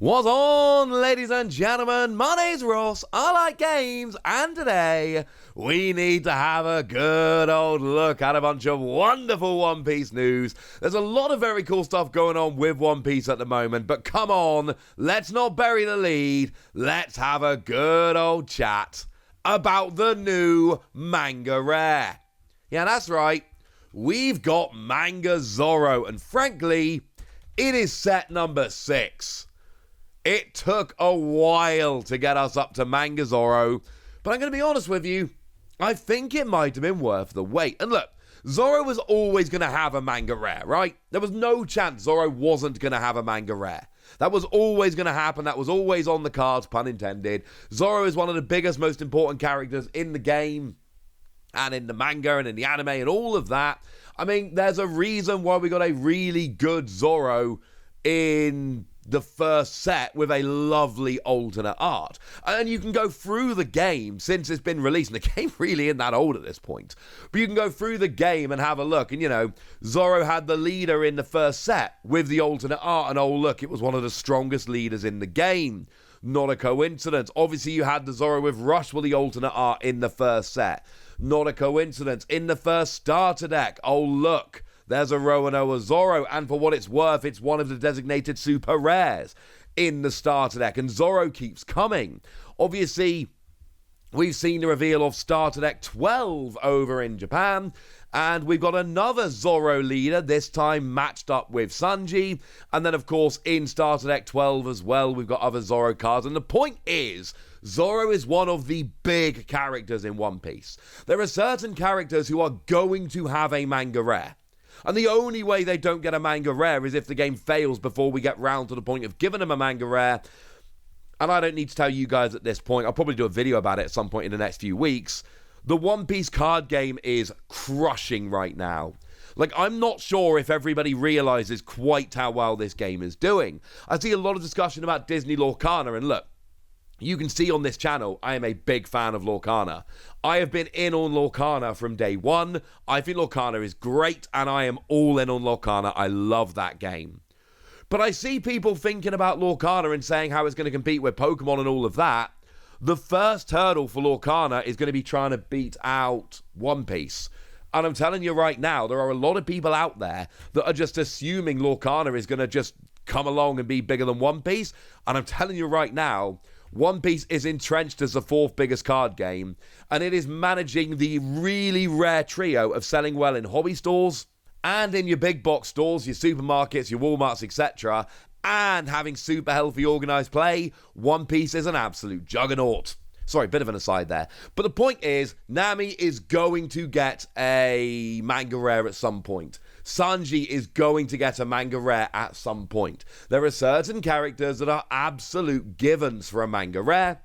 What's on, ladies and gentlemen? My name's Ross, I like games, and today we need to have a good old look at a bunch of wonderful One Piece news. There's a lot of very cool stuff going on with One Piece at the moment, but come on, let's not bury the lead. Let's have a good old chat about the new Manga Rare. Yeah, that's right. We've got Manga Zoro, and frankly, it is set number 6. It took a while to get us up to Manga Zoro, but I'm going to be honest with you, I think it might have been worth the wait. And look, Zoro was always going to have a Manga Rare, right? There was no chance Zoro wasn't going to have a Manga Rare. That was always going to happen. That was always on the cards, pun intended. Zoro is one of the biggest, most important characters in the game, and in the manga, and in the anime, and all of that. I mean, there's a reason why we got a really good Zoro in the first set with a lovely alternate art. And you can go through the game since it's been released, and the game really isn't that old at this point. But you can go through the game and have a look, and you know, Zoro had the leader in the first set with the alternate art, and oh look, it was one of the strongest leaders in the game. Not a coincidence. Obviously, you had the Zoro with Rush with the alternate art in the first set. Not a coincidence. In the first starter deck, oh look, there's a Roanoa Zoro, and for what it's worth, it's one of the designated super rares in the starter deck, and Zoro keeps coming. Obviously, we've seen the reveal of starter deck 12 over in Japan, and we've got another Zoro leader, this time matched up with Sanji, and then of course in starter deck 12 as well, we've got other Zoro cards, and the point is, Zoro is one of the big characters in One Piece. There are certain characters who are going to have a Manga Rare. And the only way they don't get a Manga Rare is if the game fails before we get round to the point of giving them a Manga Rare. And I don't need to tell you guys at this point, I'll probably do a video about it at some point in the next few weeks. The One Piece card game is crushing right now. Like, I'm not sure if everybody realizes quite how well this game is doing. I see a lot of discussion about Disney Lorcana, and look, you can see on this channel, I am a big fan of Lorcana. I have been in on Lorcana from day one. I think Lorcana is great, and I am all in on Lorcana. I love that game. But I see people thinking about Lorcana and saying how it's going to compete with Pokemon and all of that. The first hurdle for Lorcana is going to be trying to beat out One Piece. And I'm telling you right now, there are a lot of people out there that are just assuming Lorcana is going to just come along and be bigger than One Piece. And I'm telling you right now, One Piece is entrenched as the 4th biggest card game, and it is managing the really rare trio of selling well in hobby stores and in your big box stores, your supermarkets, your Walmarts, etc., and having super healthy organized play. One Piece is an absolute juggernaut. Sorry, bit of an aside there. But the point is, Nami is going to get a Manga Rare at some point. Sanji is going to get a Manga Rare at some point. There are certain characters that are absolute givens for a Manga Rare.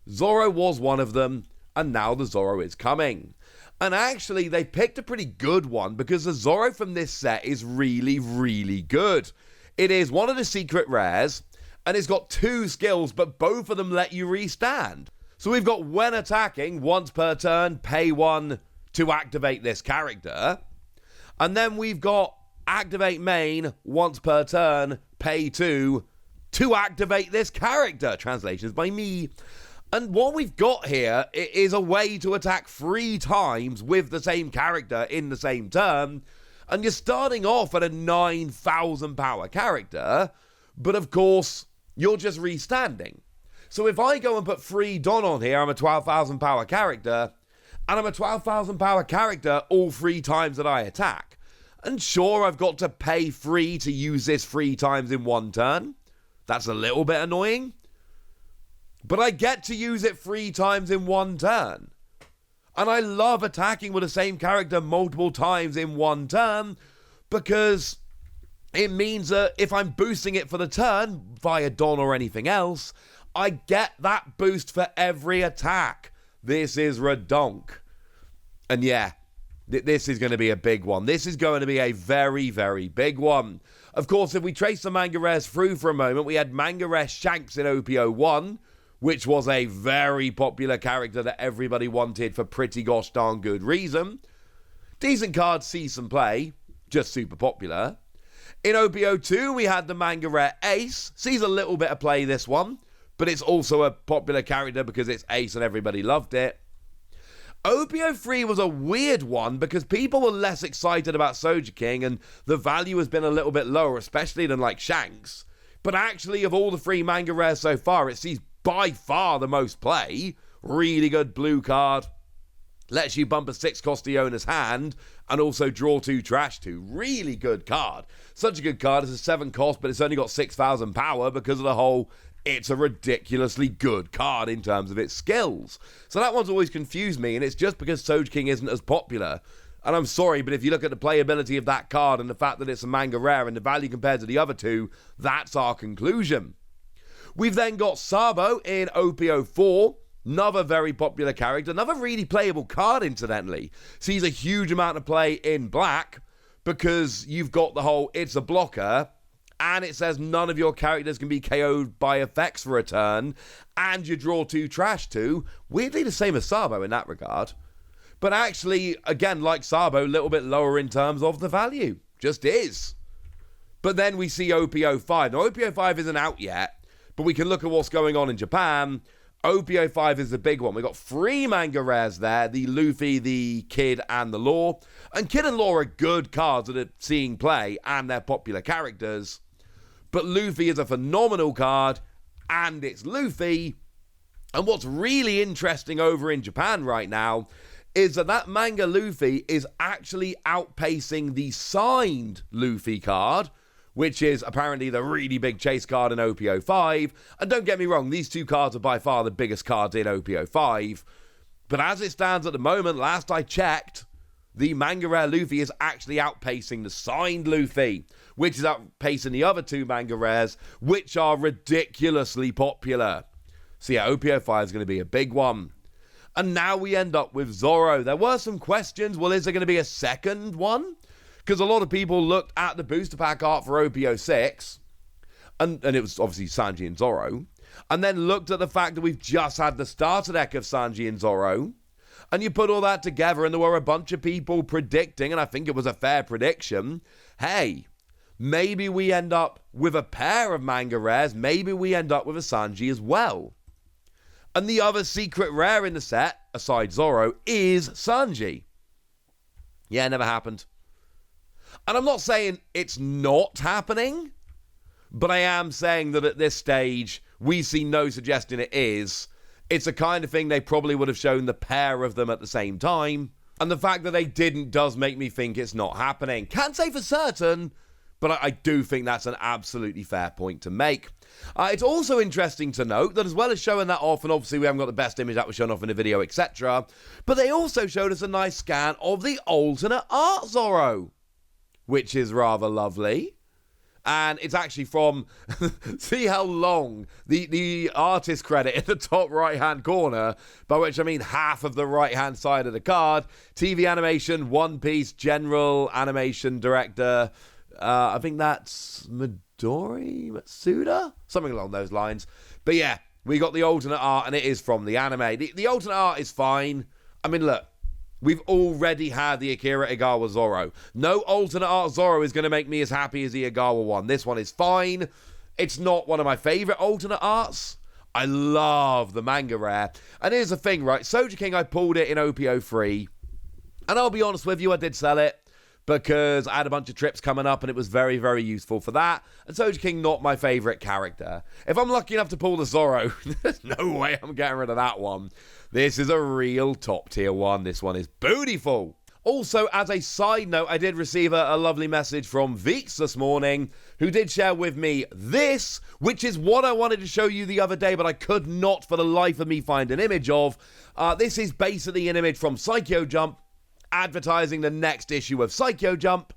Zoro was one of them, and now the Zoro is coming. And actually, they picked a pretty good one, because the Zoro from this set is really, really good. It is one of the secret rares, and it's got 2 skills, but both of them let you restand. So we've got when attacking, once per turn, pay 1 to activate this character. And then we've got activate main, once per turn, pay 2 to activate this character. Translations by me. And what we've got here is a way to attack 3 times with the same character in the same turn. And you're starting off at a 9,000 power character, but of course, you're just restanding. So if I go and put 3 Don on here, I'm a 12,000 power character, and I'm a 12,000 power character all 3 times that I attack. And sure, I've got to pay 3 to use this 3 times in 1 turn. That's a little bit annoying. But I get to use it 3 times in 1 turn. And I love attacking with the same character multiple times in 1 turn, because it means that if I'm boosting it for the turn via Don or anything else, I get that boost for every attack. This is redonk. And yeah, this is going to be a big one. This is going to be a very, very big one. Of course, if we trace the Manga Rares through for a moment, we had Manga Rare Shanks in OPO1, which was a very popular character that everybody wanted for pretty gosh darn good reason. Decent card, see some play, just super popular. In OPO2, we had the Manga Rare Ace. Sees a little bit of play, this one, but it's also a popular character because it's Ace and everybody loved it. OPO3 was a weird one because people were less excited about Soja King and the value has been a little bit lower, especially than like Shanks. But actually, of all the 3 Manga Rares so far, it sees by far the most play. Really good blue card. Lets you bump a 6 cost the owner's hand and also draw 2, trash 2. Really good card. Such a good card. It's a 7 cost, but it's only got 6,000 power because of the whole... It's a ridiculously good card in terms of its skills. So that one's always confused me, and it's just because Soja King isn't as popular. And I'm sorry, but if you look at the playability of that card and the fact that it's a Manga Rare and the value compared to the other 2, that's our conclusion. We've then got Sabo in OPO4. Another very popular character. Another really playable card, incidentally. Sees a huge amount of play in black because you've got the whole it's a blocker... and it says none of your characters can be KO'd by effects for a turn, and you draw 2, trash 2. Weirdly the same as Sabo in that regard. But actually, again, like Sabo, a little bit lower in terms of the value. Just is. But then we see OPO5. Now, OPO5 isn't out yet, but we can look at what's going on in Japan. OPO5 is the big one. We've got 3 Manga Rares there, the Luffy, the Kid, and the Law. And Kid and Law are good cards that are seeing play, and they're popular characters. But Luffy is a phenomenal card, and it's Luffy. And what's really interesting over in Japan right now is that manga Luffy is actually outpacing the signed Luffy card, which is apparently the really big chase card in OPO5. And don't get me wrong, these 2 cards are by far the biggest cards in OPO5. But as it stands at the moment, last I checked, the Manga Rare Luffy is actually outpacing the signed Luffy, which is outpacing the other 2 Manga Rares, which are ridiculously popular. So yeah, OPO5 is going to be a big one. And now we end up with Zoro. There were some questions. Well, is there going to be a second one? Because a lot of people looked at the booster pack art for OPO6, and it was obviously Sanji and Zoro, and then looked at the fact that we've just had the starter deck of Sanji and Zoro, and you put all that together, and there were a bunch of people predicting, and I think it was a fair prediction, hey, maybe we end up with a pair of Manga Rares, maybe we end up with a Sanji as well. And the other secret rare in the set, aside Zoro, is Sanji. Yeah, never happened. And I'm not saying it's not happening, but I am saying that at this stage, we see no suggestion it is. It's the kind of thing they probably would have shown the pair of them at the same time. And the fact that they didn't does make me think it's not happening. Can't say for certain, but I do think that's an absolutely fair point to make. It's also interesting to note that as well as showing that off, and obviously we haven't got the best image that was shown off in the video, etc., but they also showed us a nice scan of the alternate art Zoro, which is rather lovely. And it's actually from, see how long, the artist credit in the top right-hand corner, by which I mean half of the right-hand side of the card, TV animation, One Piece, general animation director, I think that's Midori Matsuda? Something along those lines. But yeah, we got the alternate art, and it is from the anime. The alternate art is fine. I mean, look, we've already had the Akira Igawa Zoro. No alternate art Zoro is going to make me as happy as the Igawa one. This one is fine. It's not one of my favorite alternate arts. I love the Manga Rare. And here's the thing, right? Soja King, I pulled it in OPO3. And I'll be honest with you, I did sell it, because I had a bunch of trips coming up and it was very, very useful for that. And Soja King, not my favourite character. If I'm lucky enough to pull the Zoro, there's no way I'm getting rid of that one. This is a real top tier one. This one is beautiful. Also, as a side note, I did receive a lovely message from Veeks this morning, who did share with me this, which is what I wanted to show you the other day, but I could not for the life of me find an image of. This is basically an image from Psycho Jump, advertising the next issue of Psycho Jump,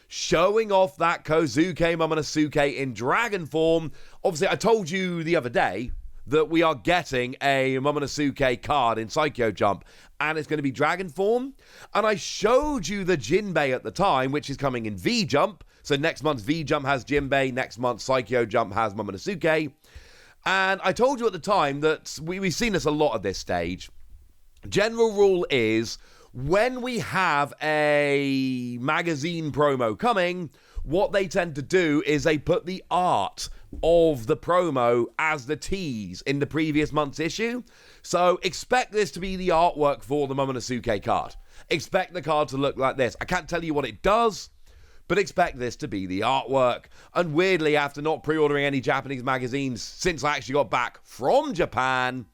showing off that Kozuke Momonosuke in dragon form. Obviously, I told you the other day that we are getting a Momonosuke card in Psycho Jump, and it's going to be dragon form. And I showed you the Jinbei at the time, which is coming in V Jump. So next month's V Jump has Jinbei, next month's Psycho Jump has Momonosuke. And I told you at the time that we've seen this a lot at this stage. General rule is, when we have a magazine promo coming, what they tend to do is they put the art of the promo as the tease in the previous month's issue. So expect this to be the artwork for the Momonosuke card. Expect the card to look like this. I can't tell you what it does, but expect this to be the artwork. And weirdly, after not pre-ordering any Japanese magazines since I actually got back from Japan,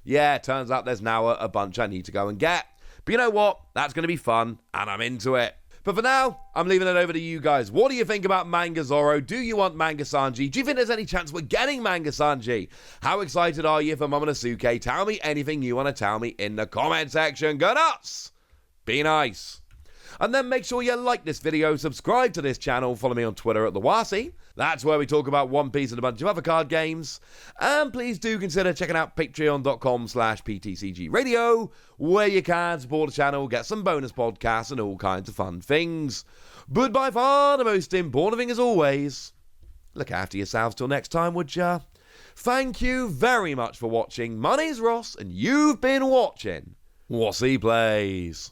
yeah, it turns out there's now a bunch I need to go and get. But you know what? That's going to be fun, and I'm into it. But for now, I'm leaving it over to you guys. What do you think about Manga Zoro? Do you want Manga Sanji? Do you think there's any chance we're getting Manga Sanji? How excited are you for Momonosuke? Tell me anything you want to tell me in the comment section. Go nuts! Be nice. And then make sure you like this video, subscribe to this channel, follow me on Twitter at TheWasi. That's where we talk about One Piece and a bunch of other card games. And please do consider checking out patreon.com/PTCG Radio, where you can support the channel, get some bonus podcasts and all kinds of fun things. But by far the most important thing as always, look after yourselves till next time, would ya? Thank you very much for watching. My name's Ross, and you've been watching Wasi Plays.